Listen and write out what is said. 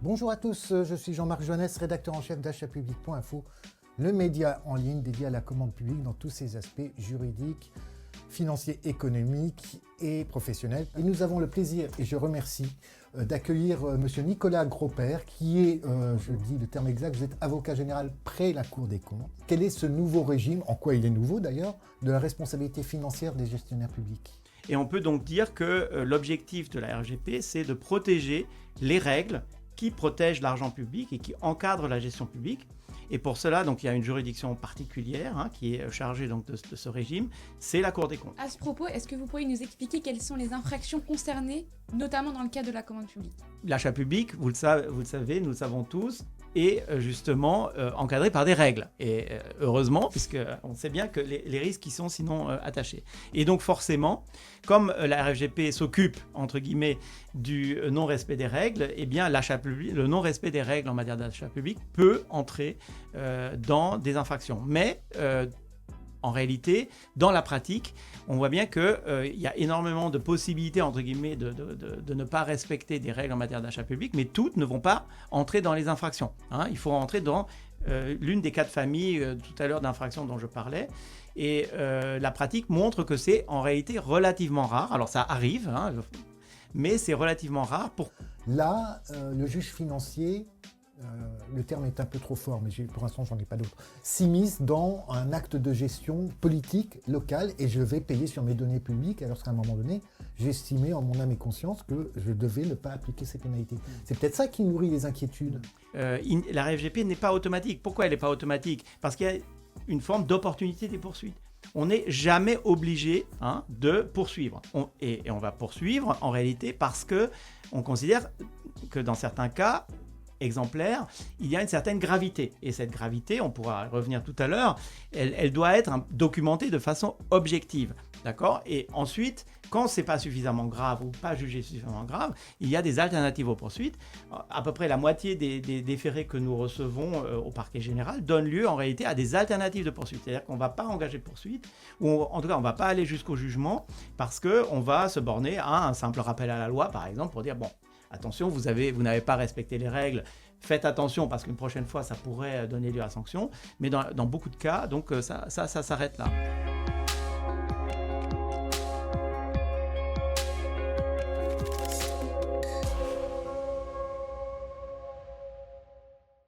Bonjour à tous, je suis Jean-Marc Joannès, rédacteur en chef d'achatpublic.info, le média en ligne dédié à la commande publique dans tous ses aspects juridiques, financiers, économiques et professionnels. Et nous avons le plaisir, et je remercie, d'accueillir monsieur Nicolas Gropper, qui est, je dis le terme exact, vous êtes avocat général près la Cour des comptes. Quel est ce nouveau régime, en quoi il est nouveau d'ailleurs, de la responsabilité financière des gestionnaires publics ? Et on peut donc dire que l'objectif de la RGP, c'est de protéger les règles qui protègent l'argent public et qui encadrent la gestion publique. Et pour cela, donc, il y a une juridiction particulière qui est chargée donc, de ce régime, c'est la Cour des comptes. À ce propos, est-ce que vous pourriez nous expliquer quelles sont les infractions concernées, notamment dans le cadre de la commande publique ? L'achat public, vous le savez, nous le savons tous, est justement encadré par des règles. Et heureusement, puisqu'on sait bien que les risques y sont sinon attachés. Et donc forcément, comme la RGP s'occupe, entre guillemets, du non-respect des règles, eh bien l'achat public, le non-respect des règles en matière d'achat public peut entrer dans des infractions. Mais en réalité, dans la pratique, on voit bien qu'il y a énormément de possibilités, entre guillemets, de ne pas respecter des règles en matière d'achat public, mais toutes ne vont pas entrer dans les infractions. Il faut entrer dans l'une des 4 familles tout à l'heure d'infractions dont je parlais. Et la pratique montre que c'est en réalité relativement rare. Alors ça arrive, mais c'est relativement rare. Là, le juge financier, le terme est un peu trop fort, mais pour l'instant, j'en ai pas d'autre, s'immisce dans un acte de gestion politique locale et je vais payer sur mes données publiques alors qu'à un moment donné, j'estimais en mon âme et conscience que je devais ne pas appliquer ces pénalités. C'est peut-être ça qui nourrit les inquiétudes. La RGP n'est pas automatique. Pourquoi elle n'est pas automatique ? Parce qu'il y a une forme d'opportunité des poursuites. On n'est jamais obligé de poursuivre. Et on va poursuivre en réalité parce qu'on considère que dans certains cas exemplaires, il y a une certaine gravité. Et cette gravité, on pourra revenir tout à l'heure, elle doit être documentée de façon objective. D'accord ? Et ensuite, quand ce n'est pas suffisamment grave ou pas jugé suffisamment grave, il y a des alternatives aux poursuites. À peu près la moitié des déférés que nous recevons au parquet général donnent lieu en réalité à des alternatives de poursuite. C'est-à-dire qu'on ne va pas engager de poursuite, ou en tout cas on ne va pas aller jusqu'au jugement parce qu'on va se borner à un simple rappel à la loi, par exemple, pour dire bon, attention, vous n'avez pas respecté les règles, faites attention parce qu'une prochaine fois ça pourrait donner lieu à sanction. Mais dans beaucoup de cas, donc ça s'arrête là.